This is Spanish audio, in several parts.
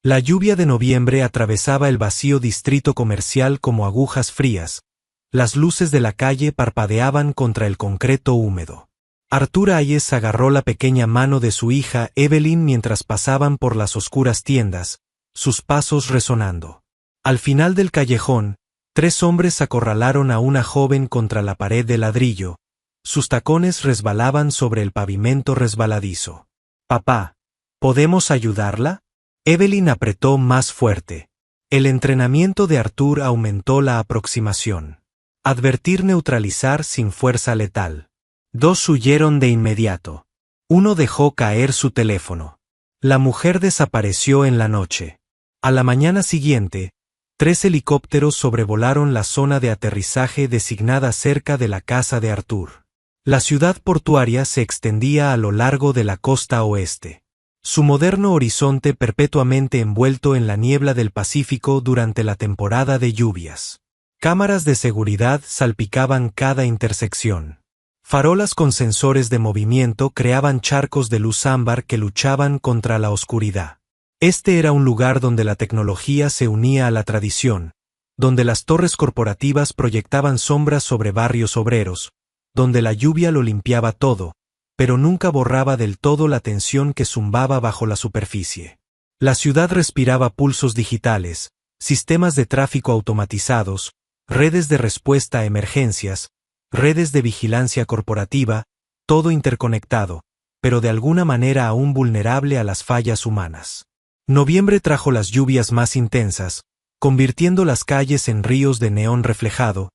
La lluvia de noviembre atravesaba el vacío distrito comercial como agujas frías. Las luces de la calle parpadeaban contra el concreto húmedo. Arthur Hayes agarró la pequeña mano de su hija Evelyn mientras pasaban por las oscuras tiendas, sus pasos resonando. Al final del callejón, 3 hombres acorralaron a una joven contra la pared de ladrillo. Sus tacones resbalaban sobre el pavimento resbaladizo. «Papá, ¿podemos ayudarla?» Evelyn apretó más fuerte. El entrenamiento de Arthur aumentó la aproximación. Advertir, neutralizar sin fuerza letal. 2 huyeron de inmediato. 1 dejó caer su teléfono. La mujer desapareció en la noche. A la mañana siguiente, 3 helicópteros sobrevolaron la zona de aterrizaje designada cerca de la casa de Arthur. La ciudad portuaria se extendía a lo largo de la costa oeste. Su moderno horizonte perpetuamente envuelto en la niebla del Pacífico durante la temporada de lluvias. Cámaras de seguridad salpicaban cada intersección. Farolas con sensores de movimiento creaban charcos de luz ámbar que luchaban contra la oscuridad. Este era un lugar donde la tecnología se unía a la tradición, donde las torres corporativas proyectaban sombras sobre barrios obreros, donde la lluvia lo limpiaba todo, pero nunca borraba del todo la tensión que zumbaba bajo la superficie. La ciudad respiraba pulsos digitales, sistemas de tráfico automatizados, redes de respuesta a emergencias, redes de vigilancia corporativa, todo interconectado, pero de alguna manera aún vulnerable a las fallas humanas. Noviembre trajo las lluvias más intensas, convirtiendo las calles en ríos de neón reflejado,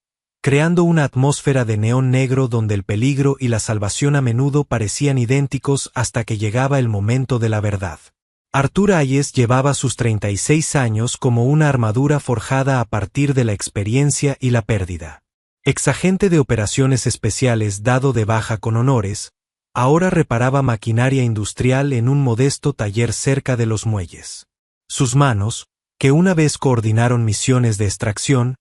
creando una atmósfera de neón negro donde el peligro y la salvación a menudo parecían idénticos hasta que llegaba el momento de la verdad. Arthur Hayes llevaba sus 36 años como una armadura forjada a partir de la experiencia y la pérdida. Exagente de operaciones especiales dado de baja con honores, ahora reparaba maquinaria industrial en un modesto taller cerca de los muelles. Sus manos, que una vez coordinaron misiones de extracción,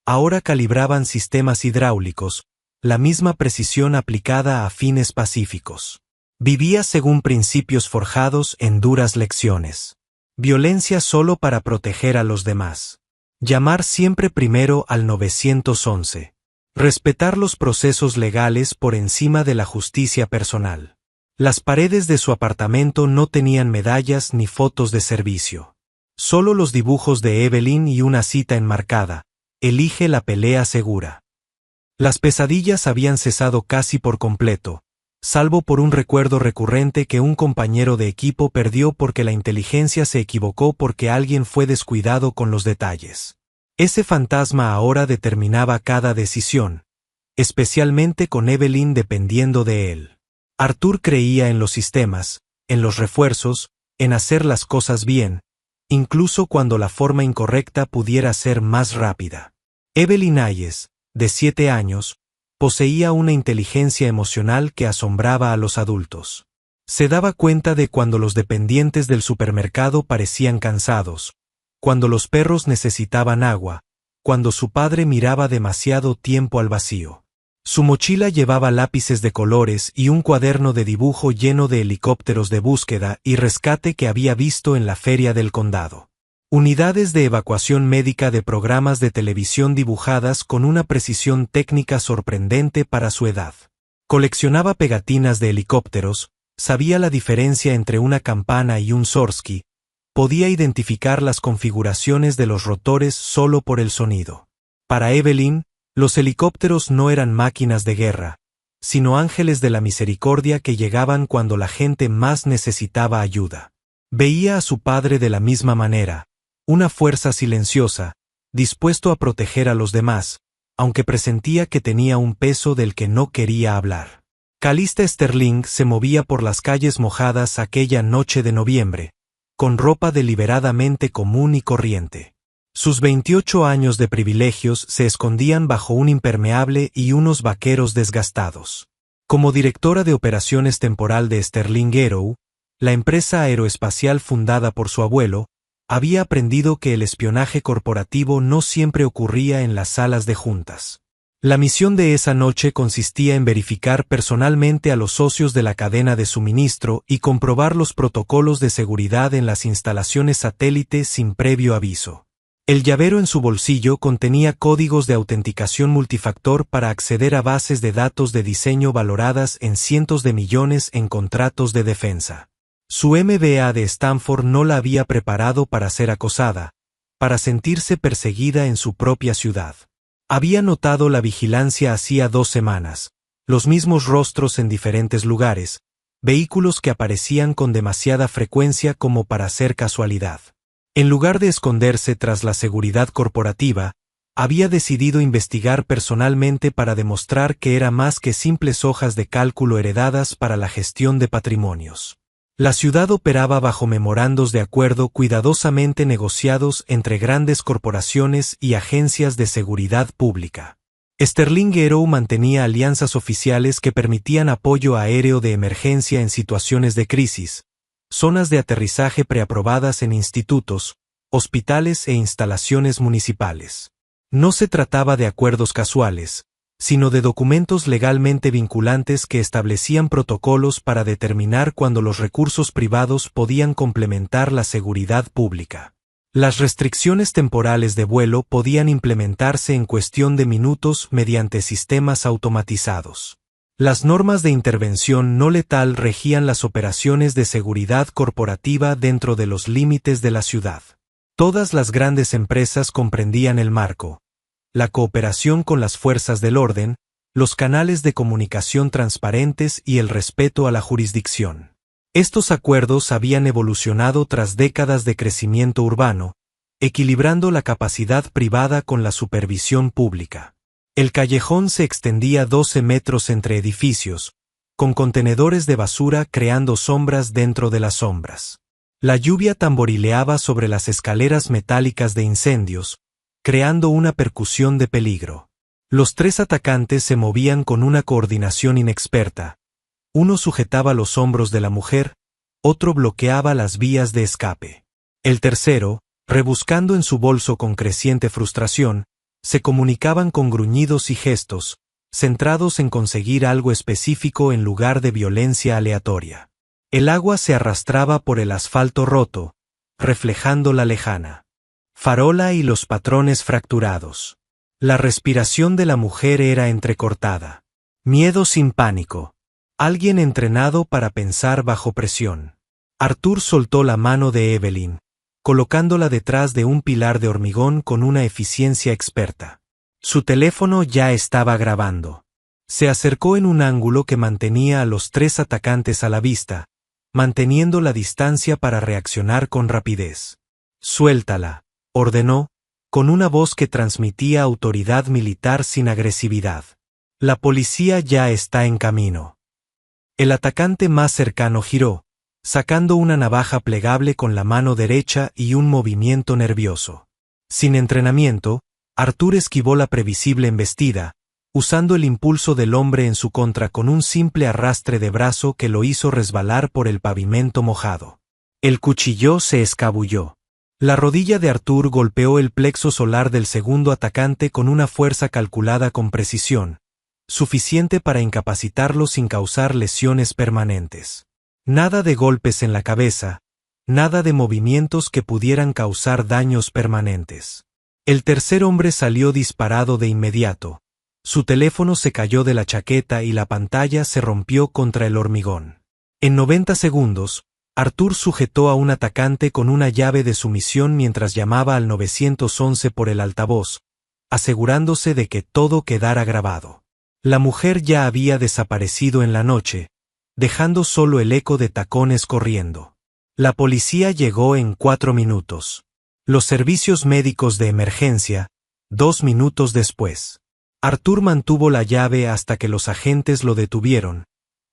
ahora calibraban sistemas hidráulicos, la misma precisión aplicada a fines pacíficos. Vivía según principios forjados en duras lecciones. Violencia solo para proteger a los demás. Llamar siempre primero al 911. Respetar los procesos legales por encima de la justicia personal. Las paredes de su apartamento no tenían medallas ni fotos de servicio. Solo los dibujos de Evelyn y una cita enmarcada: elige la pelea segura. Las pesadillas habían cesado casi por completo, salvo por un recuerdo recurrente que un compañero de equipo perdió porque la inteligencia se equivocó porque alguien fue descuidado con los detalles. Ese fantasma ahora determinaba cada decisión, especialmente con Evelyn dependiendo de él. Arthur creía en los sistemas, en los refuerzos, en hacer las cosas bien, incluso cuando la forma incorrecta pudiera ser más rápida. Evelyn Hayes, de 7 años, poseía una inteligencia emocional que asombraba a los adultos. Se daba cuenta de cuando los dependientes del supermercado parecían cansados, cuando los perros necesitaban agua, cuando su padre miraba demasiado tiempo al vacío. Su mochila llevaba lápices de colores y un cuaderno de dibujo lleno de helicópteros de búsqueda y rescate que había visto en la feria del condado. Unidades de evacuación médica de programas de televisión dibujadas con una precisión técnica sorprendente para su edad. Coleccionaba pegatinas de helicópteros, sabía la diferencia entre una campana y un Zorsky, podía identificar las configuraciones de los rotores solo por el sonido. Para Evelyn, los helicópteros no eran máquinas de guerra, sino ángeles de la misericordia que llegaban cuando la gente más necesitaba ayuda. Veía a su padre de la misma manera, una fuerza silenciosa, dispuesto a proteger a los demás, aunque presentía que tenía un peso del que no quería hablar. Calista Sterling se movía por las calles mojadas aquella noche de noviembre, con ropa deliberadamente común y corriente. Sus 28 años de privilegios se escondían bajo un impermeable y unos vaqueros desgastados. Como directora de operaciones temporal de Sterling Aero, la empresa aeroespacial fundada por su abuelo, había aprendido que el espionaje corporativo no siempre ocurría en las salas de juntas. La misión de esa noche consistía en verificar personalmente a los socios de la cadena de suministro y comprobar los protocolos de seguridad en las instalaciones satélite sin previo aviso. El llavero en su bolsillo contenía códigos de autenticación multifactor para acceder a bases de datos de diseño valoradas en cientos de millones en contratos de defensa. Su MBA de Stanford no la había preparado para ser acosada, para sentirse perseguida en su propia ciudad. Había notado la vigilancia hacía 2 semanas, los mismos rostros en diferentes lugares, vehículos que aparecían con demasiada frecuencia como para ser casualidad. En lugar de esconderse tras la seguridad corporativa, había decidido investigar personalmente para demostrar que era más que simples hojas de cálculo heredadas para la gestión de patrimonios. La ciudad operaba bajo memorandos de acuerdo cuidadosamente negociados entre grandes corporaciones y agencias de seguridad pública. Sterling Aero mantenía alianzas oficiales que permitían apoyo aéreo de emergencia en situaciones de crisis, zonas de aterrizaje preaprobadas en institutos, hospitales e instalaciones municipales. No se trataba de acuerdos casuales, sino de documentos legalmente vinculantes que establecían protocolos para determinar cuándo los recursos privados podían complementar la seguridad pública. Las restricciones temporales de vuelo podían implementarse en cuestión de minutos mediante sistemas automatizados. Las normas de intervención no letal regían las operaciones de seguridad corporativa dentro de los límites de la ciudad. Todas las grandes empresas comprendían el marco, la cooperación con las fuerzas del orden, los canales de comunicación transparentes y el respeto a la jurisdicción. Estos acuerdos habían evolucionado tras décadas de crecimiento urbano, equilibrando la capacidad privada con la supervisión pública. El callejón se extendía 12 metros entre edificios, con contenedores de basura creando sombras dentro de las sombras. La lluvia tamborileaba sobre las escaleras metálicas de incendios, creando una percusión de peligro. Los 3 atacantes se movían con una coordinación inexperta. Uno sujetaba los hombros de la mujer, otro bloqueaba las vías de escape. El tercero, rebuscando en su bolso con creciente frustración, se comunicaban con gruñidos y gestos, centrados en conseguir algo específico en lugar de violencia aleatoria. El agua se arrastraba por el asfalto roto, reflejando la lejana farola y los patrones fracturados. La respiración de la mujer era entrecortada. Miedo sin pánico. Alguien entrenado para pensar bajo presión. Arthur soltó la mano de Evelyn, colocándola detrás de un pilar de hormigón con una eficiencia experta. Su teléfono ya estaba grabando. Se acercó en un ángulo que mantenía a los 3 atacantes a la vista, manteniendo la distancia para reaccionar con rapidez. «Suéltala», ordenó, con una voz que transmitía autoridad militar sin agresividad. «La policía ya está en camino». El atacante más cercano giró, sacando una navaja plegable con la mano derecha y un movimiento nervioso. Sin entrenamiento, Arthur esquivó la previsible embestida, usando el impulso del hombre en su contra con un simple arrastre de brazo que lo hizo resbalar por el pavimento mojado. El cuchillo se escabulló. La rodilla de Arthur golpeó el plexo solar del segundo atacante con una fuerza calculada con precisión, suficiente para incapacitarlo sin causar lesiones permanentes. Nada de golpes en la cabeza, nada de movimientos que pudieran causar daños permanentes. El tercer hombre salió disparado de inmediato. Su teléfono se cayó de la chaqueta y la pantalla se rompió contra el hormigón. En 90 segundos, Arthur sujetó a un atacante con una llave de sumisión mientras llamaba al 911 por el altavoz, asegurándose de que todo quedara grabado. La mujer ya había desaparecido en la noche, dejando solo el eco de tacones corriendo. La policía llegó en 4 minutos. Los servicios médicos de emergencia, 2 minutos después. Arthur mantuvo la llave hasta que los agentes lo detuvieron,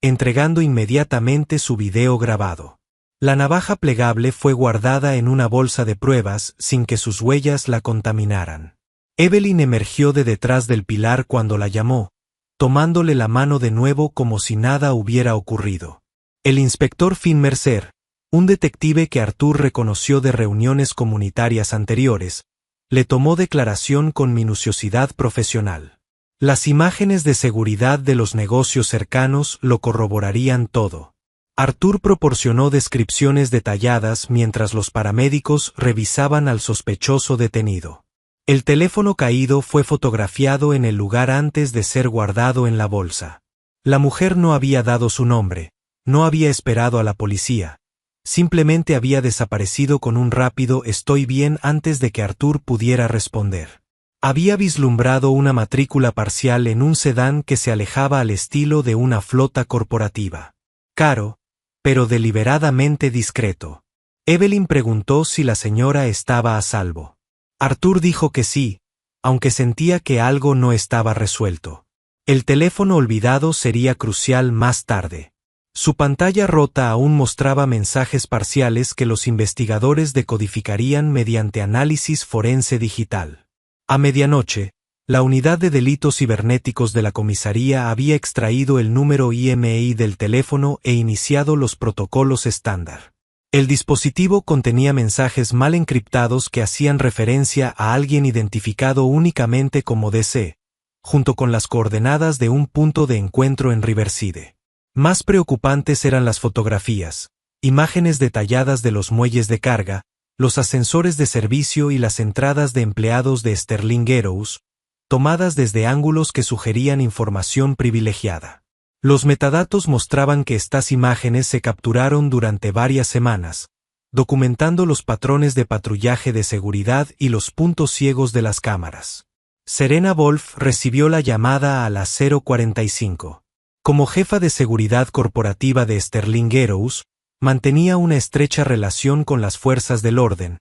entregando inmediatamente su video grabado. La navaja plegable fue guardada en una bolsa de pruebas sin que sus huellas la contaminaran. Evelyn emergió de detrás del pilar cuando la llamó, tomándole la mano de nuevo como si nada hubiera ocurrido. El inspector Finn Mercer, un detective que Arthur reconoció de reuniones comunitarias anteriores, le tomó declaración con minuciosidad profesional. Las imágenes de seguridad de los negocios cercanos lo corroborarían todo. Arthur proporcionó descripciones detalladas mientras los paramédicos revisaban al sospechoso detenido. El teléfono caído fue fotografiado en el lugar antes de ser guardado en la bolsa. La mujer no había dado su nombre, no había esperado a la policía. Simplemente había desaparecido con un rápido «estoy bien» antes de que Arthur pudiera responder. Había vislumbrado una matrícula parcial en un sedán que se alejaba al estilo de una flota corporativa. Caro, pero deliberadamente discreto. Evelyn preguntó si la señora estaba a salvo. Arthur dijo que sí, aunque sentía que algo no estaba resuelto. El teléfono olvidado sería crucial más tarde. Su pantalla rota aún mostraba mensajes parciales que los investigadores decodificarían mediante análisis forense digital. A medianoche, la unidad de delitos cibernéticos de la comisaría había extraído el número IMEI del teléfono e iniciado los protocolos estándar. El dispositivo contenía mensajes mal encriptados que hacían referencia a alguien identificado únicamente como DC, junto con las coordenadas de un punto de encuentro en Riverside. Más preocupantes eran las fotografías, imágenes detalladas de los muelles de carga, los ascensores de servicio y las entradas de empleados de Sterling Arrows, tomadas desde ángulos que sugerían información privilegiada. Los metadatos mostraban que estas imágenes se capturaron durante varias semanas, documentando los patrones de patrullaje de seguridad y los puntos ciegos de las cámaras. Serena Wolf recibió la llamada a las 0:45. Como jefa de seguridad corporativa de Sterling Arrows, mantenía una estrecha relación con las fuerzas del orden,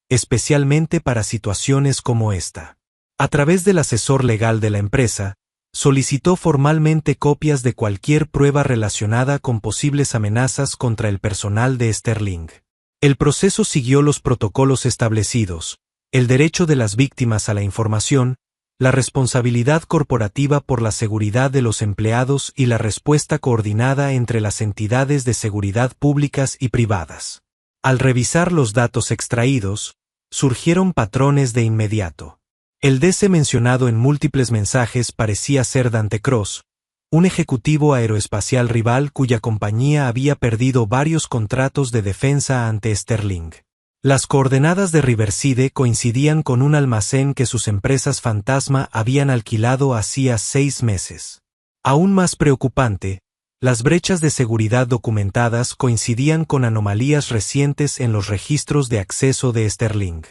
especialmente para situaciones como esta. A través del asesor legal de la empresa, solicitó formalmente copias de cualquier prueba relacionada con posibles amenazas contra el personal de Sterling. El proceso siguió los protocolos establecidos, el derecho de las víctimas a la información, la responsabilidad corporativa por la seguridad de los empleados y la respuesta coordinada entre las entidades de seguridad públicas y privadas. Al revisar los datos extraídos, surgieron patrones de inmediato. El DC mencionado en múltiples mensajes parecía ser Dante Cross, un ejecutivo aeroespacial rival cuya compañía había perdido varios contratos de defensa ante Sterling. Las coordenadas de Riverside coincidían con un almacén que sus empresas fantasma habían alquilado hacía 6 meses. Aún más preocupante, las brechas de seguridad documentadas coincidían con anomalías recientes en los registros de acceso de Sterling.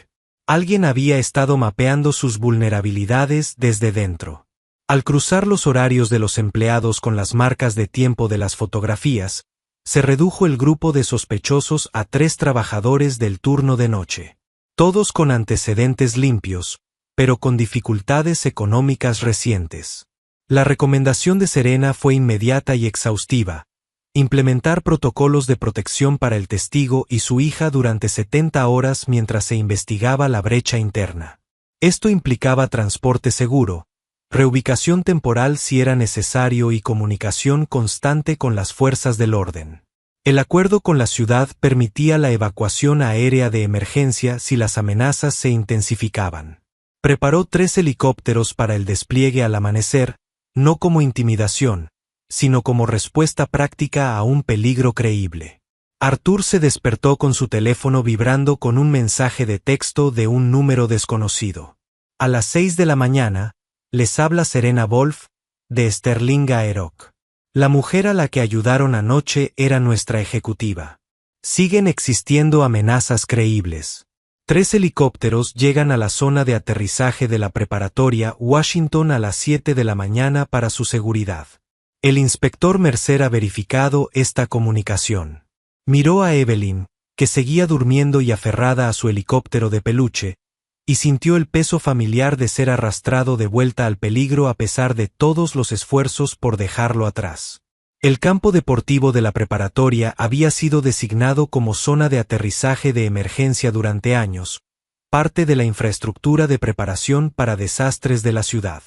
Alguien había estado mapeando sus vulnerabilidades desde dentro. Al cruzar los horarios de los empleados con las marcas de tiempo de las fotografías, se redujo el grupo de sospechosos a 3 trabajadores del turno de noche. Todos con antecedentes limpios, pero con dificultades económicas recientes. La recomendación de Serena fue inmediata y exhaustiva: implementar protocolos de protección para el testigo y su hija durante 70 horas mientras se investigaba la brecha interna. Esto implicaba transporte seguro, reubicación temporal si era necesario y comunicación constante con las fuerzas del orden. El acuerdo con la ciudad permitía la evacuación aérea de emergencia si las amenazas se intensificaban. Preparó 3 helicópteros para el despliegue al amanecer, no como intimidación, sino como respuesta práctica a un peligro creíble. Arthur se despertó con su teléfono vibrando con un mensaje de texto de un número desconocido. A las 6 de la mañana, les habla Serena Wolf, de Sterling Aeroc. La mujer a la que ayudaron anoche era nuestra ejecutiva. Siguen existiendo amenazas creíbles. 3 helicópteros llegan a la zona de aterrizaje de la preparatoria Washington a las 7 de la mañana para su seguridad. El inspector Mercer ha verificado esta comunicación. Miró a Evelyn, que seguía durmiendo y aferrada a su helicóptero de peluche, y sintió el peso familiar de ser arrastrado de vuelta al peligro a pesar de todos los esfuerzos por dejarlo atrás. El campo deportivo de la preparatoria había sido designado como zona de aterrizaje de emergencia durante años, parte de la infraestructura de preparación para desastres de la ciudad.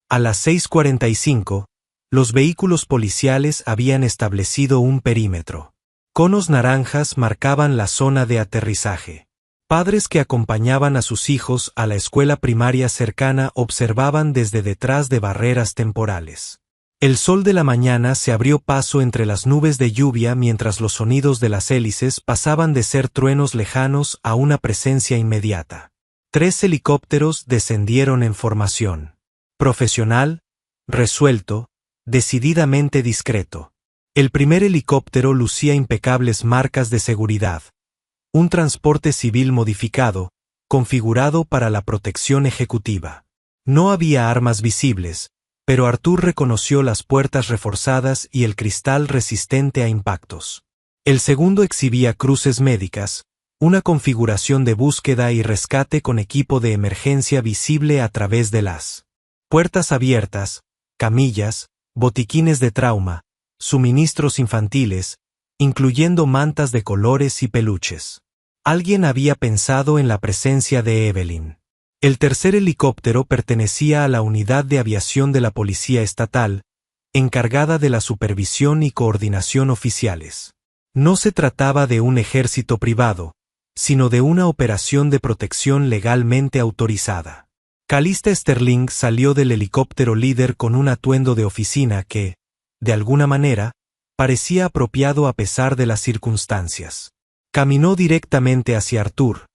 A las 6:45, los vehículos policiales habían establecido un perímetro. Conos naranjas marcaban la zona de aterrizaje. Padres que acompañaban a sus hijos a la escuela primaria cercana observaban desde detrás de barreras temporales. El sol de la mañana se abrió paso entre las nubes de lluvia mientras los sonidos de las hélices pasaban de ser truenos lejanos a una presencia inmediata. 3 helicópteros descendieron en formación. Profesional, resuelto, decididamente discreto. El primer helicóptero lucía impecables marcas de seguridad. Un transporte civil modificado, configurado para la protección ejecutiva. No había armas visibles, pero Arthur reconoció las puertas reforzadas y el cristal resistente a impactos. El segundo exhibía cruces médicas, una configuración de búsqueda y rescate con equipo de emergencia visible a través de las puertas abiertas, camillas, botiquines de trauma, suministros infantiles, incluyendo mantas de colores y peluches. Alguien había pensado en la presencia de Evelyn. El tercer helicóptero pertenecía a la unidad de aviación de la Policía Estatal, encargada de la supervisión y coordinación oficiales. No se trataba de un ejército privado, sino de una operación de protección legalmente autorizada. Calista Sterling salió del helicóptero líder con un atuendo de oficina que, de alguna manera, parecía apropiado a pesar de las circunstancias. Caminó directamente hacia Arthur,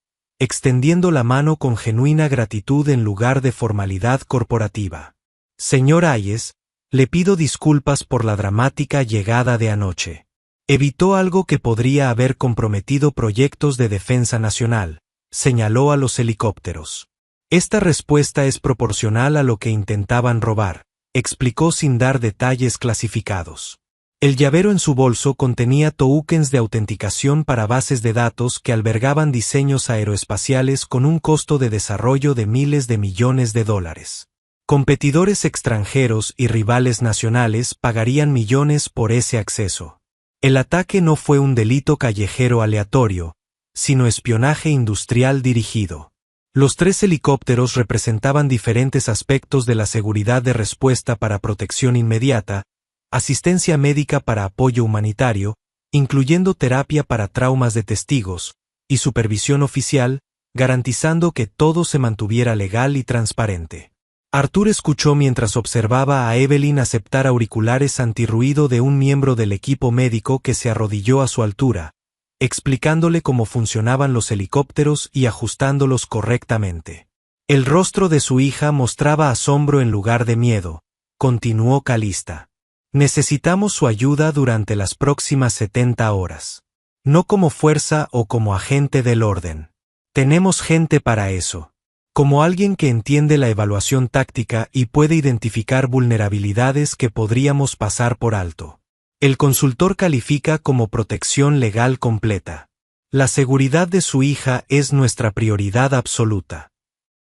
extendiendo la mano con genuina gratitud en lugar de formalidad corporativa. Señor Hayes, le pido disculpas por la dramática llegada de anoche. Evitó algo que podría haber comprometido proyectos de defensa nacional, señaló a los helicópteros. Esta respuesta es proporcional a lo que intentaban robar, explicó sin dar detalles clasificados. El llavero en su bolso contenía tokens de autenticación para bases de datos que albergaban diseños aeroespaciales con un costo de desarrollo de miles de millones de dólares. Competidores extranjeros y rivales nacionales pagarían millones por ese acceso. El ataque no fue un delito callejero aleatorio, sino espionaje industrial dirigido. Los 3 helicópteros representaban diferentes aspectos de la seguridad de respuesta para protección inmediata, asistencia médica para apoyo humanitario, incluyendo terapia para traumas de testigos, y supervisión oficial, garantizando que todo se mantuviera legal y transparente. Arthur escuchó mientras observaba a Evelyn aceptar auriculares antirruido de un miembro del equipo médico que se arrodilló a su altura, explicándole cómo funcionaban los helicópteros y ajustándolos correctamente. El rostro de su hija mostraba asombro en lugar de miedo, continuó Calista. Necesitamos su ayuda durante las próximas 70 horas. No como fuerza o como agente del orden. Tenemos gente para eso. Como alguien que entiende la evaluación táctica y puede identificar vulnerabilidades que podríamos pasar por alto. El consultor califica como protección legal completa. La seguridad de su hija es nuestra prioridad absoluta.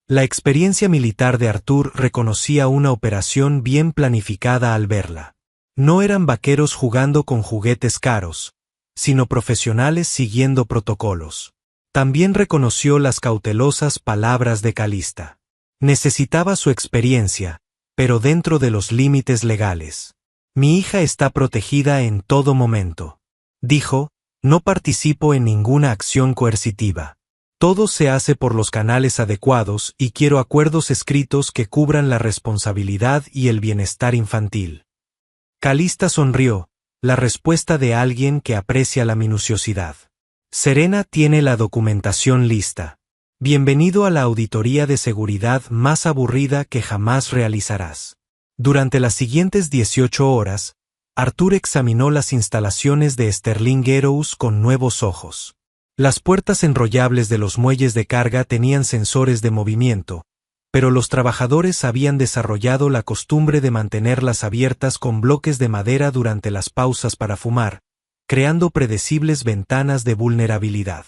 La experiencia militar de Arthur reconocía una operación bien planificada al verla. No eran vaqueros jugando con juguetes caros, sino profesionales siguiendo protocolos. También reconoció las cautelosas palabras de Calista. Necesitaba su experiencia, pero dentro de los límites legales. Mi hija está protegida en todo momento. Dijo, no participo en ninguna acción coercitiva. Todo se hace por los canales adecuados y quiero acuerdos escritos que cubran la responsabilidad y el bienestar infantil. Calista sonrió, la respuesta de alguien que aprecia la minuciosidad. Serena tiene la documentación lista. Bienvenido a la auditoría de seguridad más aburrida que jamás realizarás. Durante las siguientes 18 horas, Arthur examinó las instalaciones de Sterling Aerospace con nuevos ojos. Las puertas enrollables de los muelles de carga tenían sensores de movimiento, pero los trabajadores habían desarrollado la costumbre de mantenerlas abiertas con bloques de madera durante las pausas para fumar, creando predecibles ventanas de vulnerabilidad.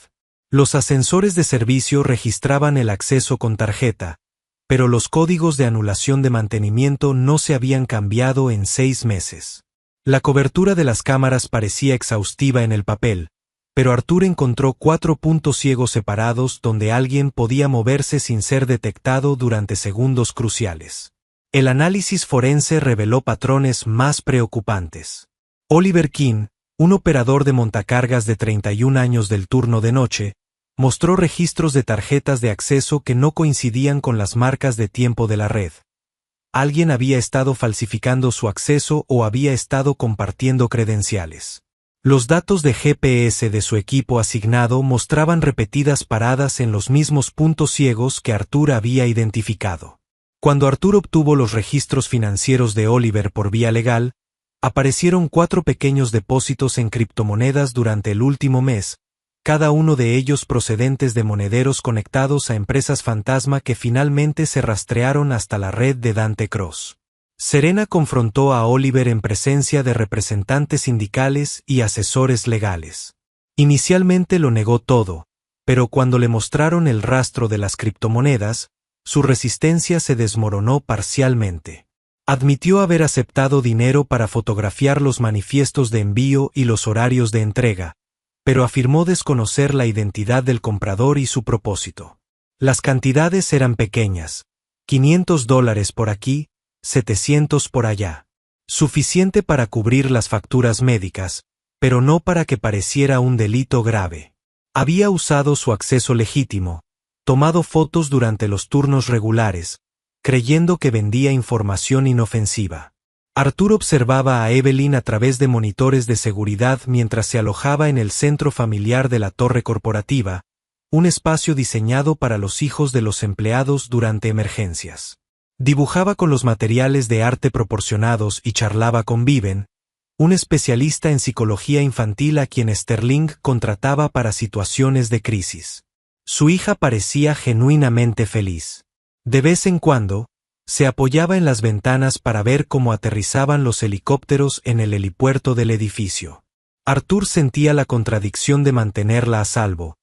Los ascensores de servicio registraban el acceso con tarjeta, pero los códigos de anulación de mantenimiento no se habían cambiado en 6 meses. La cobertura de las cámaras parecía exhaustiva en el papel, pero Arthur encontró 4 puntos ciegos separados donde alguien podía moverse sin ser detectado durante segundos cruciales. El análisis forense reveló patrones más preocupantes. Oliver King, un operador de montacargas de 31 años del turno de noche, Mostró registros de tarjetas de acceso que no coincidían con las marcas de tiempo de la red. Alguien había estado falsificando su acceso o había estado compartiendo credenciales. Los datos de GPS de su equipo asignado mostraban repetidas paradas en los mismos puntos ciegos que Arthur había identificado. Cuando Arthur obtuvo los registros financieros de Oliver por vía legal, aparecieron 4 pequeños depósitos en criptomonedas durante el último mes, cada uno de ellos procedentes de monederos conectados a empresas fantasma que finalmente se rastrearon hasta la red de Dante Cross. Serena confrontó a Oliver en presencia de representantes sindicales y asesores legales. Inicialmente lo negó todo, pero cuando le mostraron el rastro de las criptomonedas, su resistencia se desmoronó parcialmente. Admitió haber aceptado dinero para fotografiar los manifiestos de envío y los horarios de entrega, pero afirmó desconocer la identidad del comprador y su propósito. Las cantidades eran pequeñas, $500 por aquí, 700 por allá. Suficiente para cubrir las facturas médicas, pero no para que pareciera un delito grave. Había usado su acceso legítimo, tomado fotos durante los turnos regulares, creyendo que vendía información inofensiva. Arthur observaba a Evelyn a través de monitores de seguridad mientras se alojaba en el centro familiar de la torre corporativa, un espacio diseñado para los hijos de los empleados durante emergencias. Dibujaba con los materiales de arte proporcionados y charlaba con Viven, un especialista en psicología infantil a quien Sterling contrataba para situaciones de crisis. Su hija parecía genuinamente feliz. De vez en cuando, se apoyaba en las ventanas para ver cómo aterrizaban los helicópteros en el helipuerto del edificio. Arthur sentía la contradicción de mantenerla a salvo,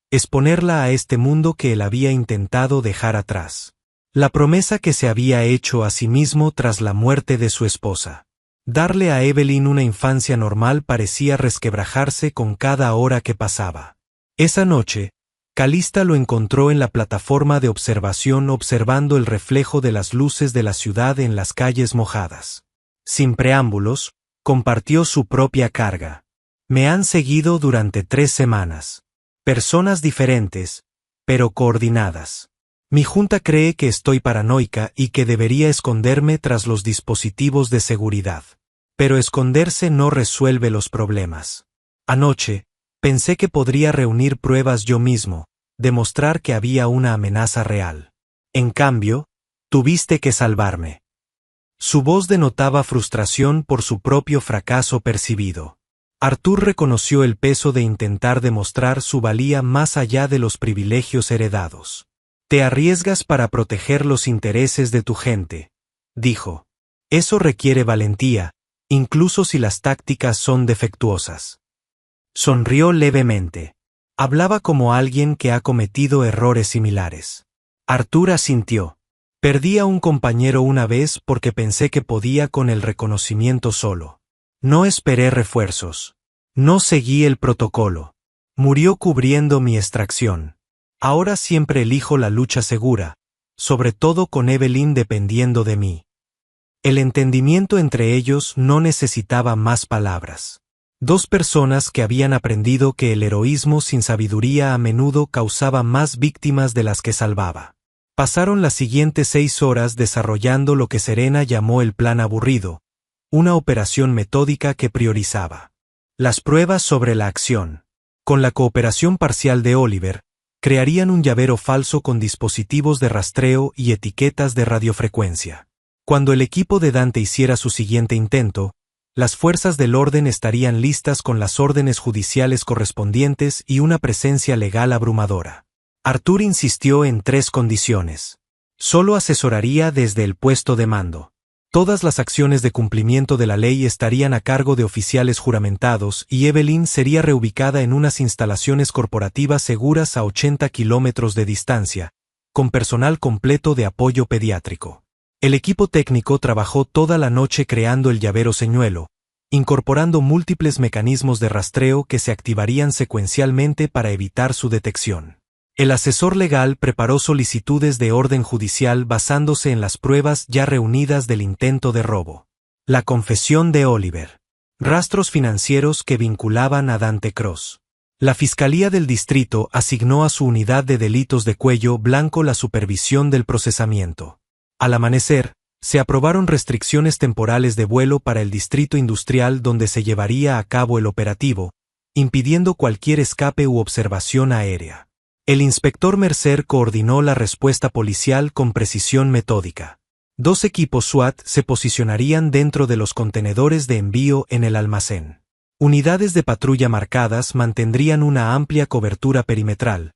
exponerla a este mundo que él había intentado dejar atrás. La promesa que se había hecho a sí mismo tras la muerte de su esposa. Darle a Evelyn una infancia normal parecía resquebrajarse con cada hora que pasaba. Esa noche, Calista lo encontró en la plataforma de observación observando el reflejo de las luces de la ciudad en las calles mojadas. Sin preámbulos, compartió su propia carga. Me han seguido durante 3 semanas. Personas diferentes, pero coordinadas. Mi junta cree que estoy paranoica y que debería esconderme tras los dispositivos de seguridad. Pero esconderse no resuelve los problemas. Anoche, pensé que podría reunir pruebas yo mismo, demostrar que había una amenaza real. En cambio, tuviste que salvarme. Su voz denotaba frustración por su propio fracaso percibido. Arthur reconoció el peso de intentar demostrar su valía más allá de los privilegios heredados. Te arriesgas para proteger los intereses de tu gente, dijo. Eso requiere valentía, incluso si las tácticas son defectuosas. Sonrió levemente. Hablaba como alguien que ha cometido errores similares. Arthur asintió. Perdí a un compañero una vez porque pensé que podía con el reconocimiento solo. No esperé refuerzos. No seguí el protocolo. Murió cubriendo mi extracción. Ahora siempre elijo la lucha segura, sobre todo con Evelyn dependiendo de mí. El entendimiento entre ellos no necesitaba más palabras. 2 personas que habían aprendido que el heroísmo sin sabiduría a menudo causaba más víctimas de las que salvaba. Pasaron las siguientes 6 horas desarrollando lo que Serena llamó el plan aburrido, una operación metódica que priorizaba las pruebas sobre la acción. Con la cooperación parcial de Oliver, crearían un llavero falso con dispositivos de rastreo y etiquetas de radiofrecuencia. Cuando el equipo de Dante hiciera su siguiente intento, las fuerzas del orden estarían listas con las órdenes judiciales correspondientes y una presencia legal abrumadora. Arthur insistió en 3 condiciones. Solo asesoraría desde el puesto de mando. Todas las acciones de cumplimiento de la ley estarían a cargo de oficiales juramentados y Evelyn sería reubicada en unas instalaciones corporativas seguras a 80 kilómetros de distancia, con personal completo de apoyo pediátrico. El equipo técnico trabajó toda la noche creando el llavero señuelo, incorporando múltiples mecanismos de rastreo que se activarían secuencialmente para evitar su detección. El asesor legal preparó solicitudes de orden judicial basándose en las pruebas ya reunidas del intento de robo. La confesión de Oliver. Rastros financieros que vinculaban a Dante Cross. La Fiscalía del Distrito asignó a su unidad de delitos de cuello blanco la supervisión del procesamiento. Al amanecer, se aprobaron restricciones temporales de vuelo para el distrito industrial donde se llevaría a cabo el operativo, impidiendo cualquier escape u observación aérea. El inspector Mercer coordinó la respuesta policial con precisión metódica. 2 equipos SWAT se posicionarían dentro de los contenedores de envío en el almacén. Unidades de patrulla marcadas mantendrían una amplia cobertura perimetral,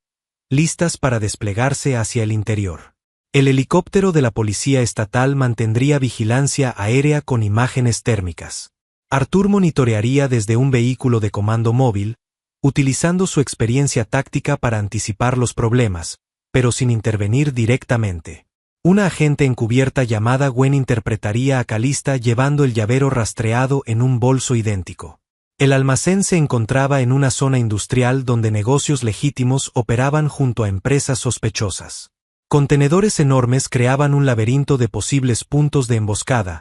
listas para desplegarse hacia el interior. El helicóptero de la Policía Estatal mantendría vigilancia aérea con imágenes térmicas. Artur monitorearía desde un vehículo de comando móvil, utilizando su experiencia táctica para anticipar los problemas, pero sin intervenir directamente. Una agente encubierta llamada Gwen interpretaría a Calista llevando el llavero rastreado en un bolso idéntico. El almacén se encontraba en una zona industrial donde negocios legítimos operaban junto a empresas sospechosas. Contenedores enormes creaban un laberinto de posibles puntos de emboscada,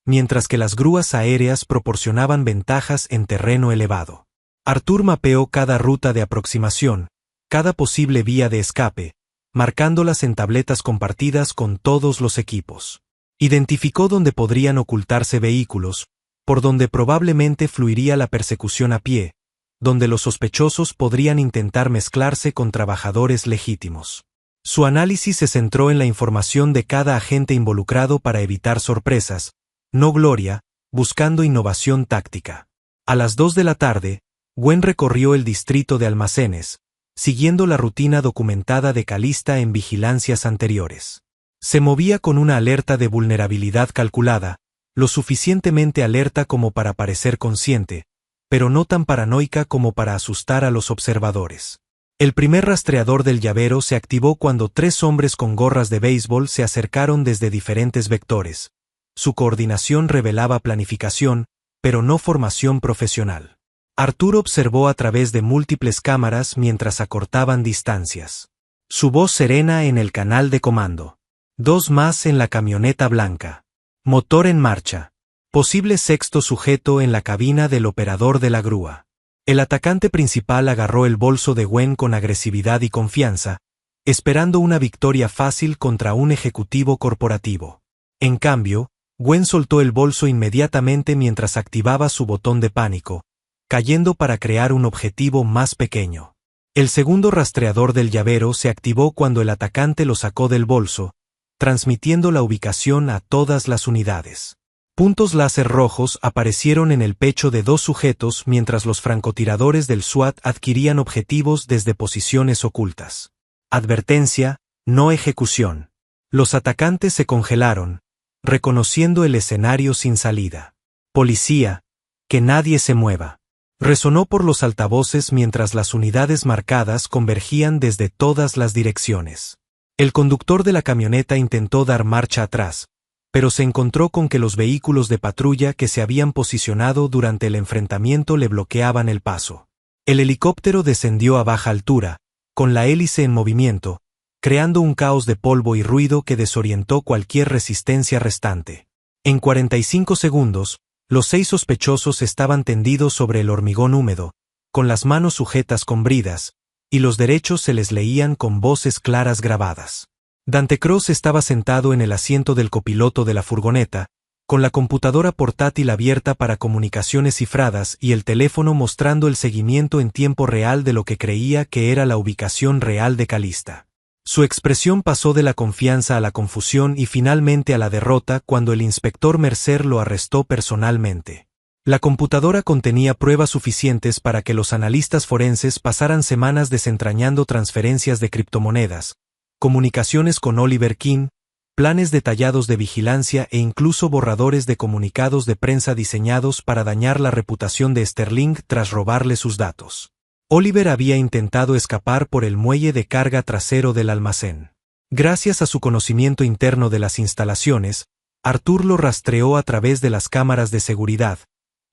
mientras que las grúas aéreas proporcionaban ventajas en terreno elevado. Artur mapeó cada ruta de aproximación, cada posible vía de escape, marcándolas en tabletas compartidas con todos los equipos. Identificó dónde podrían ocultarse vehículos, por donde probablemente fluiría la persecución a pie, donde los sospechosos podrían intentar mezclarse con trabajadores legítimos. Su análisis se centró en la información de cada agente involucrado para evitar sorpresas, no gloria, buscando innovación táctica. A las 2 de la tarde, Gwen recorrió el distrito de almacenes, siguiendo la rutina documentada de Calista en vigilancias anteriores. Se movía con una alerta de vulnerabilidad calculada, lo suficientemente alerta como para parecer consciente, pero no tan paranoica como para asustar a los observadores. El primer rastreador del llavero se activó cuando 3 hombres con gorras de béisbol se acercaron desde diferentes vectores. Su coordinación revelaba planificación, pero no formación profesional. Artur observó a través de múltiples cámaras mientras acortaban distancias. Su voz serena en el canal de comando. 2 más en la camioneta blanca. Motor en marcha. Posible sexto sujeto en la cabina del operador de la grúa. El atacante principal agarró el bolso de Gwen con agresividad y confianza, esperando una victoria fácil contra un ejecutivo corporativo. En cambio, Gwen soltó el bolso inmediatamente mientras activaba su botón de pánico, cayendo para crear un objetivo más pequeño. El segundo rastreador del llavero se activó cuando el atacante lo sacó del bolso, transmitiendo la ubicación a todas las unidades. Puntos láser rojos aparecieron en el pecho de 2 sujetos mientras los francotiradores del SWAT adquirían objetivos desde posiciones ocultas. Advertencia, no ejecución. Los atacantes se congelaron, reconociendo el escenario sin salida. Policía, que nadie se mueva. Resonó por los altavoces mientras las unidades marcadas convergían desde todas las direcciones. El conductor de la camioneta intentó dar marcha atrás, pero se encontró con que los vehículos de patrulla que se habían posicionado durante el enfrentamiento le bloqueaban el paso. El helicóptero descendió a baja altura, con la hélice en movimiento, creando un caos de polvo y ruido que desorientó cualquier resistencia restante. En 45 segundos, los 6 sospechosos estaban tendidos sobre el hormigón húmedo, con las manos sujetas con bridas, y los derechos se les leían con voces claras grabadas. Dante Cross estaba sentado en el asiento del copiloto de la furgoneta, con la computadora portátil abierta para comunicaciones cifradas y el teléfono mostrando el seguimiento en tiempo real de lo que creía que era la ubicación real de Calista. Su expresión pasó de la confianza a la confusión y finalmente a la derrota cuando el inspector Mercer lo arrestó personalmente. La computadora contenía pruebas suficientes para que los analistas forenses pasaran semanas desentrañando transferencias de criptomonedas, comunicaciones con Oliver King, planes detallados de vigilancia e incluso borradores de comunicados de prensa diseñados para dañar la reputación de Sterling tras robarle sus datos. Oliver había intentado escapar por el muelle de carga trasero del almacén. Gracias a su conocimiento interno de las instalaciones, Artur lo rastreó a través de las cámaras de seguridad,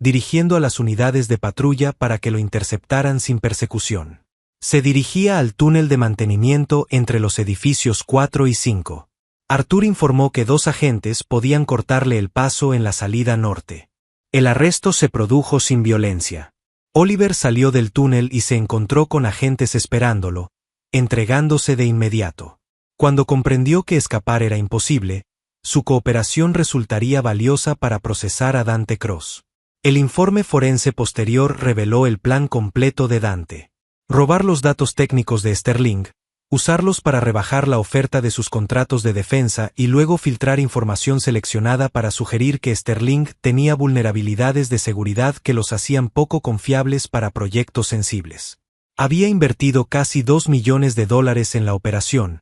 dirigiendo a las unidades de patrulla para que lo interceptaran sin persecución. Se dirigía al túnel de mantenimiento entre los edificios 4 y 5. Artur informó que 2 agentes podían cortarle el paso en la salida norte. El arresto se produjo sin violencia. Oliver salió del túnel y se encontró con agentes esperándolo, entregándose de inmediato. Cuando comprendió que escapar era imposible, su cooperación resultaría valiosa para procesar a Dante Cross. El informe forense posterior reveló el plan completo de Dante. Robar los datos técnicos de Sterling, usarlos para rebajar la oferta de sus contratos de defensa y luego filtrar información seleccionada para sugerir que Sterling tenía vulnerabilidades de seguridad que los hacían poco confiables para proyectos sensibles. Había invertido casi $2 millones en la operación,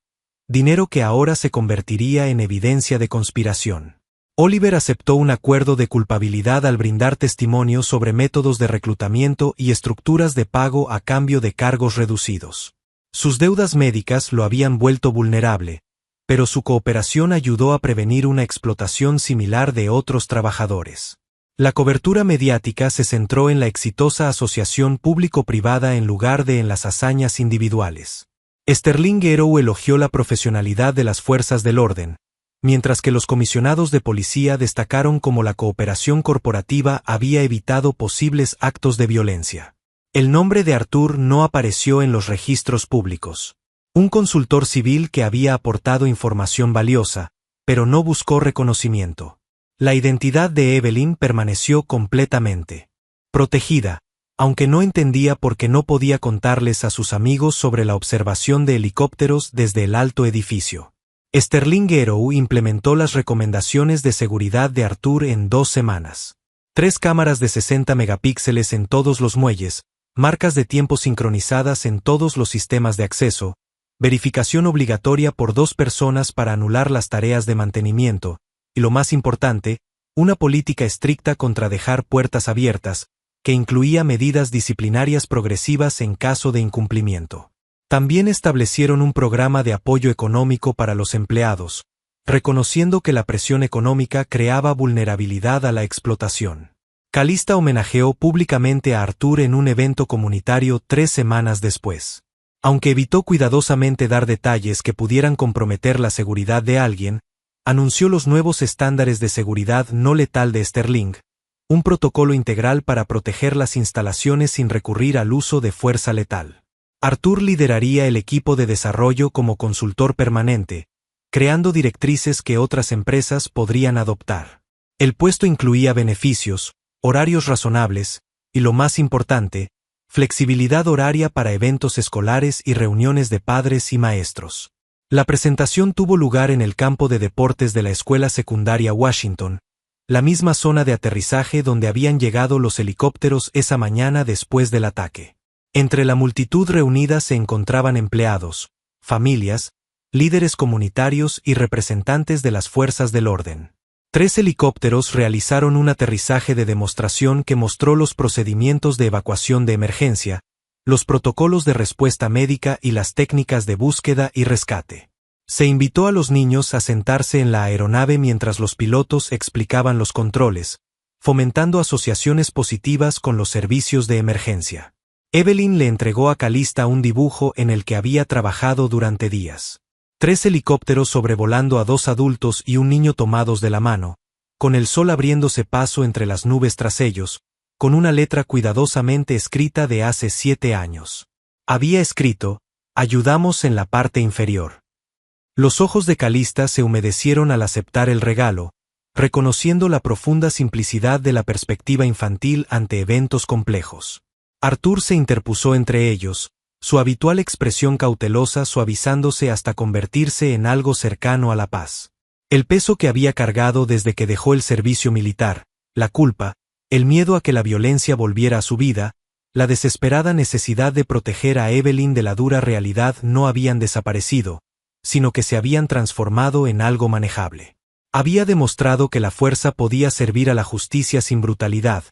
dinero que ahora se convertiría en evidencia de conspiración. Oliver aceptó un acuerdo de culpabilidad al brindar testimonio sobre métodos de reclutamiento y estructuras de pago a cambio de cargos reducidos. Sus deudas médicas lo habían vuelto vulnerable, pero su cooperación ayudó a prevenir una explotación similar de otros trabajadores. La cobertura mediática se centró en la exitosa asociación público-privada en lugar de en las hazañas individuales. Sterling Arrow elogió la profesionalidad de las fuerzas del orden, mientras que los comisionados de policía destacaron cómo la cooperación corporativa había evitado posibles actos de violencia. El nombre de Arthur no apareció en los registros públicos. Un consultor civil que había aportado información valiosa, pero no buscó reconocimiento. La identidad de Evelyn permaneció completamente protegida, aunque no entendía por qué no podía contarles a sus amigos sobre la observación de helicópteros desde el alto edificio. Sterling Arrow implementó las recomendaciones de seguridad de Arthur en 2 semanas. 3 cámaras de 60 megapíxeles en todos los muelles, marcas de tiempo sincronizadas en todos los sistemas de acceso, verificación obligatoria por 2 personas para anular las tareas de mantenimiento, y lo más importante, una política estricta contra dejar puertas abiertas, que incluía medidas disciplinarias progresivas en caso de incumplimiento. También establecieron un programa de apoyo económico para los empleados, reconociendo que la presión económica creaba vulnerabilidad a la explotación. Calista homenajeó públicamente a Arthur en un evento comunitario 3 semanas después. Aunque evitó cuidadosamente dar detalles que pudieran comprometer la seguridad de alguien, anunció los nuevos estándares de seguridad no letal de Sterling, un protocolo integral para proteger las instalaciones sin recurrir al uso de fuerza letal. Arthur lideraría el equipo de desarrollo como consultor permanente, creando directrices que otras empresas podrían adoptar. El puesto incluía beneficios, horarios razonables, y lo más importante, flexibilidad horaria para eventos escolares y reuniones de padres y maestros. La presentación tuvo lugar en el campo de deportes de la Escuela Secundaria Washington, la misma zona de aterrizaje donde habían llegado los helicópteros esa mañana después del ataque. Entre la multitud reunida se encontraban empleados, familias, líderes comunitarios y representantes de las fuerzas del orden. 3 helicópteros realizaron un aterrizaje de demostración que mostró los procedimientos de evacuación de emergencia, los protocolos de respuesta médica y las técnicas de búsqueda y rescate. Se invitó a los niños a sentarse en la aeronave mientras los pilotos explicaban los controles, fomentando asociaciones positivas con los servicios de emergencia. Evelyn le entregó a Calista un dibujo en el que había trabajado durante días. 3 helicópteros sobrevolando a 2 adultos y un niño tomados de la mano, con el sol abriéndose paso entre las nubes tras ellos, con una letra cuidadosamente escrita de hace 7 años. Había escrito, «Ayudamos en la parte inferior». Los ojos de Calista se humedecieron al aceptar el regalo, reconociendo la profunda simplicidad de la perspectiva infantil ante eventos complejos. Arthur se interpuso entre ellos, su habitual expresión cautelosa suavizándose hasta convertirse en algo cercano a la paz. El peso que había cargado desde que dejó el servicio militar, la culpa, el miedo a que la violencia volviera a su vida, la desesperada necesidad de proteger a Evelyn de la dura realidad no habían desaparecido, sino que se habían transformado en algo manejable. Había demostrado que la fuerza podía servir a la justicia sin brutalidad,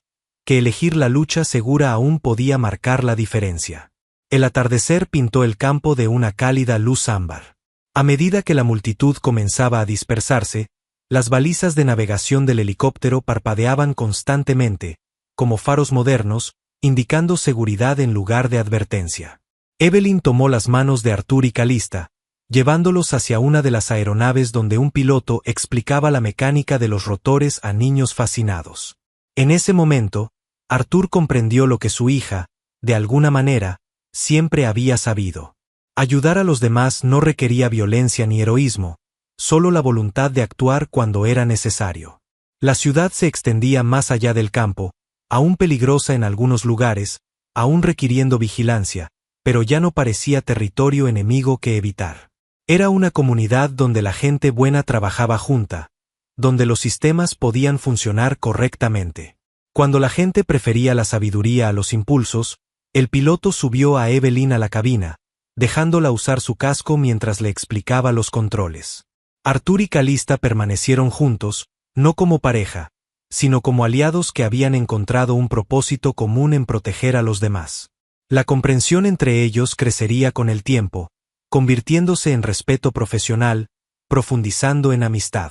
que elegir la lucha segura aún podía marcar la diferencia. El atardecer pintó el campo de una cálida luz ámbar. A medida que la multitud comenzaba a dispersarse, las balizas de navegación del helicóptero parpadeaban constantemente, como faros modernos, indicando seguridad en lugar de advertencia. Evelyn tomó las manos de Arthur y Calista, llevándolos hacia una de las aeronaves donde un piloto explicaba la mecánica de los rotores a niños fascinados. En ese momento, Arthur comprendió lo que su hija, de alguna manera, siempre había sabido. Ayudar a los demás no requería violencia ni heroísmo, solo la voluntad de actuar cuando era necesario. La ciudad se extendía más allá del campo, aún peligrosa en algunos lugares, aún requiriendo vigilancia, pero ya no parecía territorio enemigo que evitar. Era una comunidad donde la gente buena trabajaba junta, donde los sistemas podían funcionar correctamente. Cuando la gente prefería la sabiduría a los impulsos, el piloto subió a Evelyn a la cabina, dejándola usar su casco mientras le explicaba los controles. Arthur y Calista permanecieron juntos, no como pareja, sino como aliados que habían encontrado un propósito común en proteger a los demás. La comprensión entre ellos crecería con el tiempo, convirtiéndose en respeto profesional, profundizando en amistad.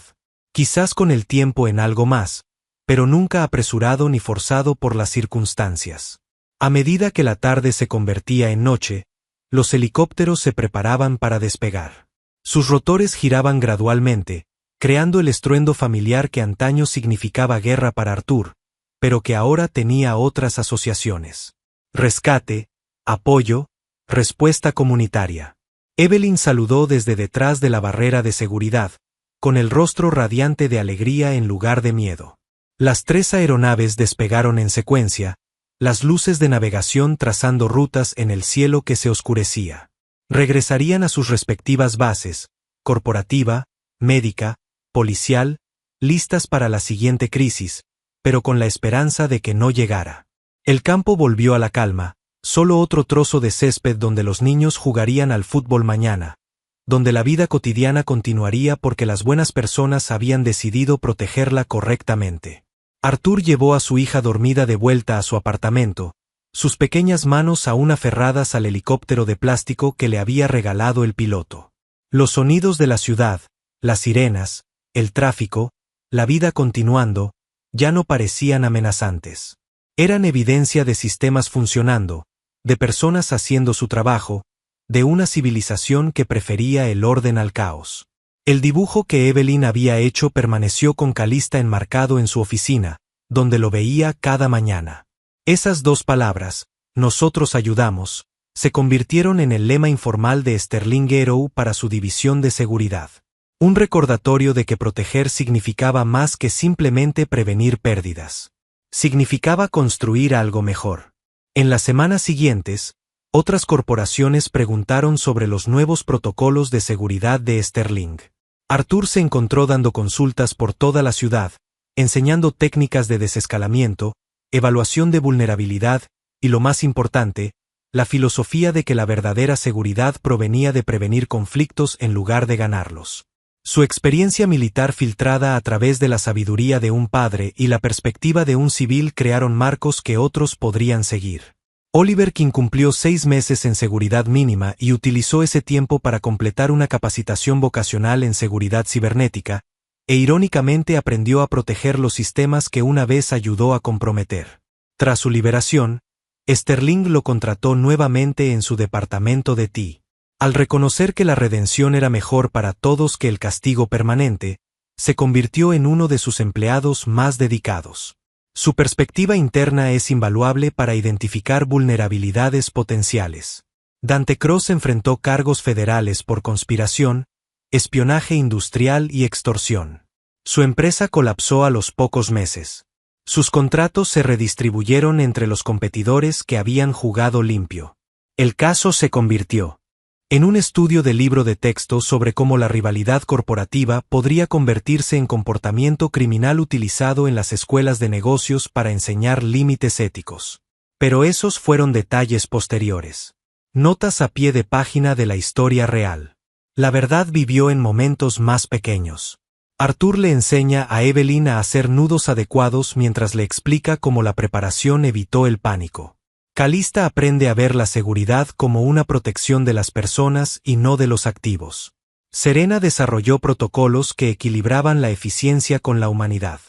Quizás con el tiempo en algo más, pero nunca apresurado ni forzado por las circunstancias. A medida que la tarde se convertía en noche, los helicópteros se preparaban para despegar. Sus rotores giraban gradualmente, creando el estruendo familiar que antaño significaba guerra para Arthur, pero que ahora tenía otras asociaciones. Rescate, apoyo, respuesta comunitaria. Evelyn saludó desde detrás de la barrera de seguridad, con el rostro radiante de alegría en lugar de miedo. Las 3 aeronaves despegaron en secuencia, las luces de navegación trazando rutas en el cielo que se oscurecía. Regresarían a sus respectivas bases, corporativa, médica, policial, listas para la siguiente crisis, pero con la esperanza de que no llegara. El campo volvió a la calma, solo otro trozo de césped donde los niños jugarían al fútbol mañana, donde la vida cotidiana continuaría porque las buenas personas habían decidido protegerla correctamente. Arthur llevó a su hija dormida de vuelta a su apartamento, sus pequeñas manos aún aferradas al helicóptero de plástico que le había regalado el piloto. Los sonidos de la ciudad, las sirenas, el tráfico, la vida continuando, ya no parecían amenazantes. Eran evidencia de sistemas funcionando, de personas haciendo su trabajo, de una civilización que prefería el orden al caos. El dibujo que Evelyn había hecho permaneció con Calista enmarcado en su oficina, donde lo veía cada mañana. Esas 2 palabras, nosotros ayudamos, se convirtieron en el lema informal de Sterling Arrow para su división de seguridad. Un recordatorio de que proteger significaba más que simplemente prevenir pérdidas. Significaba construir algo mejor. En las semanas siguientes, otras corporaciones preguntaron sobre los nuevos protocolos de seguridad de Sterling. Arthur se encontró dando consultas por toda la ciudad, enseñando técnicas de desescalamiento, evaluación de vulnerabilidad y, lo más importante, la filosofía de que la verdadera seguridad provenía de prevenir conflictos en lugar de ganarlos. Su experiencia militar filtrada a través de la sabiduría de un padre y la perspectiva de un civil crearon marcos que otros podrían seguir. Oliver King cumplió 6 meses en seguridad mínima y utilizó ese tiempo para completar una capacitación vocacional en seguridad cibernética, e irónicamente aprendió a proteger los sistemas que una vez ayudó a comprometer. Tras su liberación, Sterling lo contrató nuevamente en su departamento de TI. Al reconocer que la redención era mejor para todos que el castigo permanente, se convirtió en uno de sus empleados más dedicados. Su perspectiva interna es invaluable para identificar vulnerabilidades potenciales. Dante Cross enfrentó cargos federales por conspiración, espionaje industrial y extorsión. Su empresa colapsó a los pocos meses. Sus contratos se redistribuyeron entre los competidores que habían jugado limpio. El caso se convirtió en un estudio de libro de texto sobre cómo la rivalidad corporativa podría convertirse en comportamiento criminal utilizado en las escuelas de negocios para enseñar límites éticos. Pero esos fueron detalles posteriores. Notas a pie de página de la historia real. La verdad vivió en momentos más pequeños. Arthur le enseña a Evelyn a hacer nudos adecuados mientras le explica cómo la preparación evitó el pánico. Calista aprende a ver la seguridad como una protección de las personas y no de los activos. Serena desarrolló protocolos que equilibraban la eficiencia con la humanidad.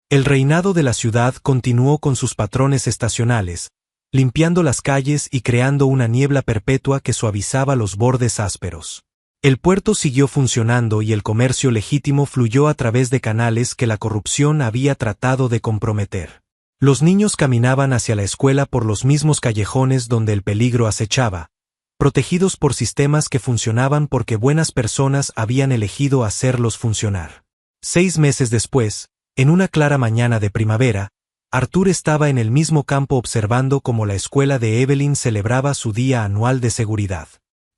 El reinado de la ciudad continuó con sus patrones estacionales, limpiando las calles y creando una niebla perpetua que suavizaba los bordes ásperos. El puerto siguió funcionando y el comercio legítimo fluyó a través de canales que la corrupción había tratado de comprometer. Los niños caminaban hacia la escuela por los mismos callejones donde el peligro acechaba, protegidos por sistemas que funcionaban porque buenas personas habían elegido hacerlos funcionar. 6 meses después, en una clara mañana de primavera, Arthur estaba en el mismo campo observando cómo la escuela de Evelyn celebraba su día anual de seguridad.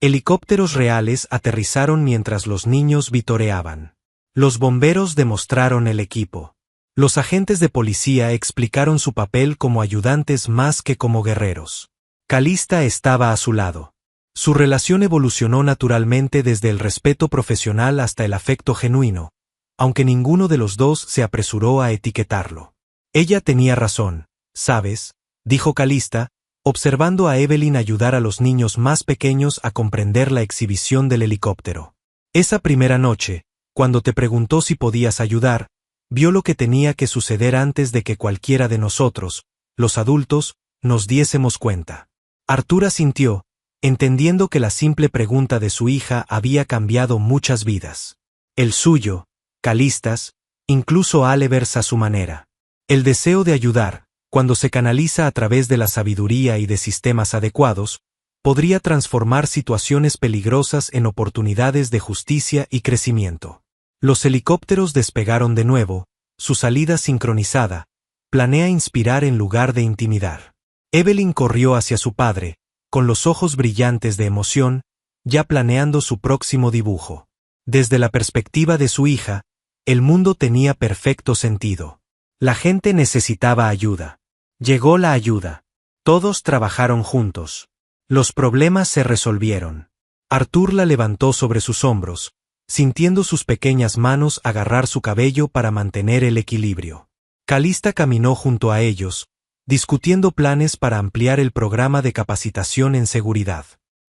Helicópteros reales aterrizaron mientras los niños vitoreaban. Los bomberos demostraron el equipo. Los agentes de policía explicaron su papel como ayudantes más que como guerreros. Calista estaba a su lado. Su relación evolucionó naturalmente desde el respeto profesional hasta el afecto genuino, aunque ninguno de los dos se apresuró a etiquetarlo. Ella tenía razón, ¿sabes?, dijo Calista, observando a Evelyn ayudar a los niños más pequeños a comprender la exhibición del helicóptero. Esa primera noche, cuando te preguntó si podías ayudar, vio lo que tenía que suceder antes de que cualquiera de nosotros, los adultos, nos diésemos cuenta. Arthur asintió, entendiendo que la simple pregunta de su hija había cambiado muchas vidas. El suyo, Calistas, incluso Alevers a su manera. El deseo de ayudar, cuando se canaliza a través de la sabiduría y de sistemas adecuados, podría transformar situaciones peligrosas en oportunidades de justicia y crecimiento. Los helicópteros despegaron de nuevo, su salida sincronizada, planea inspirar en lugar de intimidar. Evelyn corrió hacia su padre, con los ojos brillantes de emoción, ya planeando su próximo dibujo. Desde la perspectiva de su hija, el mundo tenía perfecto sentido. La gente necesitaba ayuda. Llegó la ayuda. Todos trabajaron juntos. Los problemas se resolvieron. Arthur la levantó sobre sus hombros, sintiendo sus pequeñas manos agarrar su cabello para mantener el equilibrio. Calista caminó junto a ellos, discutiendo planes para ampliar el programa de capacitación en seguridad.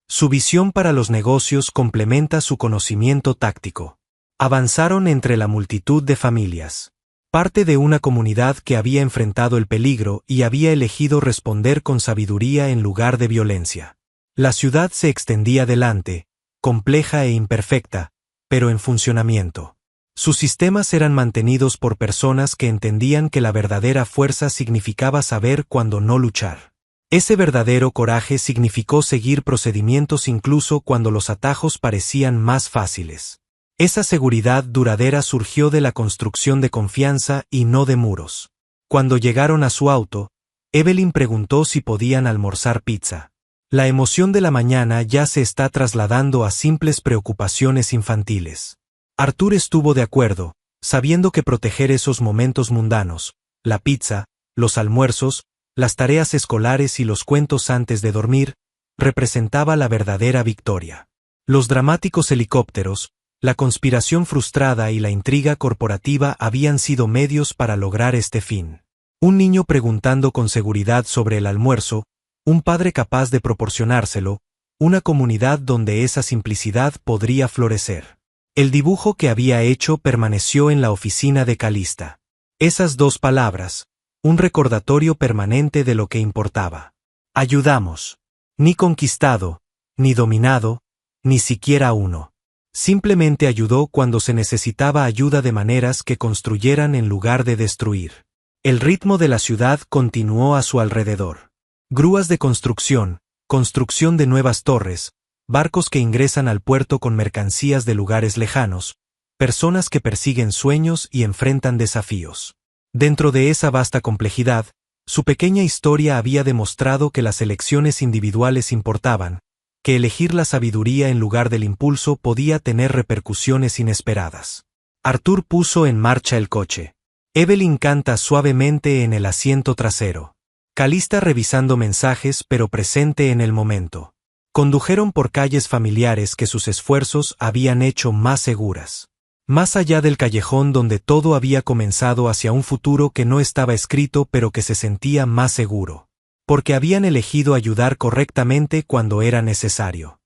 Su visión para los negocios complementa su conocimiento táctico. Avanzaron entre la multitud de familias. Parte de una comunidad que había enfrentado el peligro y había elegido responder con sabiduría en lugar de violencia. La ciudad se extendía delante, compleja e imperfecta, pero en funcionamiento. Sus sistemas eran mantenidos por personas que entendían que la verdadera fuerza significaba saber cuándo no luchar. Ese verdadero coraje significó seguir procedimientos incluso cuando los atajos parecían más fáciles. Esa seguridad duradera surgió de la construcción de confianza y no de muros. Cuando llegaron a su auto, Evelyn preguntó si podían almorzar pizza. La emoción de la mañana ya se está trasladando a simples preocupaciones infantiles. Arthur estuvo de acuerdo, sabiendo que proteger esos momentos mundanos, la pizza, los almuerzos, las tareas escolares y los cuentos antes de dormir, representaba la verdadera victoria. Los dramáticos helicópteros, la conspiración frustrada y la intriga corporativa habían sido medios para lograr este fin. Un niño preguntando con seguridad sobre el almuerzo, un padre capaz de proporcionárselo, una comunidad donde esa simplicidad podría florecer. El dibujo que había hecho permaneció en la oficina de Calista. Esas 2 palabras, un recordatorio permanente de lo que importaba. Ayudamos. Ni conquistado, ni dominado, ni siquiera uno. Simplemente ayudó cuando se necesitaba ayuda de maneras que construyeran en lugar de destruir. El ritmo de la ciudad continuó a su alrededor. Grúas de construcción de nuevas torres, barcos que ingresan al puerto con mercancías de lugares lejanos, personas que persiguen sueños y enfrentan desafíos. Dentro de esa vasta complejidad, su pequeña historia había demostrado que las elecciones individuales importaban, que elegir la sabiduría en lugar del impulso podía tener repercusiones inesperadas. Arthur puso en marcha el coche. Evelyn canta suavemente en el asiento trasero. Calista revisando mensajes pero presente en el momento. Condujeron por calles familiares que sus esfuerzos habían hecho más seguras. Más allá del callejón donde todo había comenzado hacia un futuro que no estaba escrito pero que se sentía más seguro. Porque habían elegido ayudar correctamente cuando era necesario.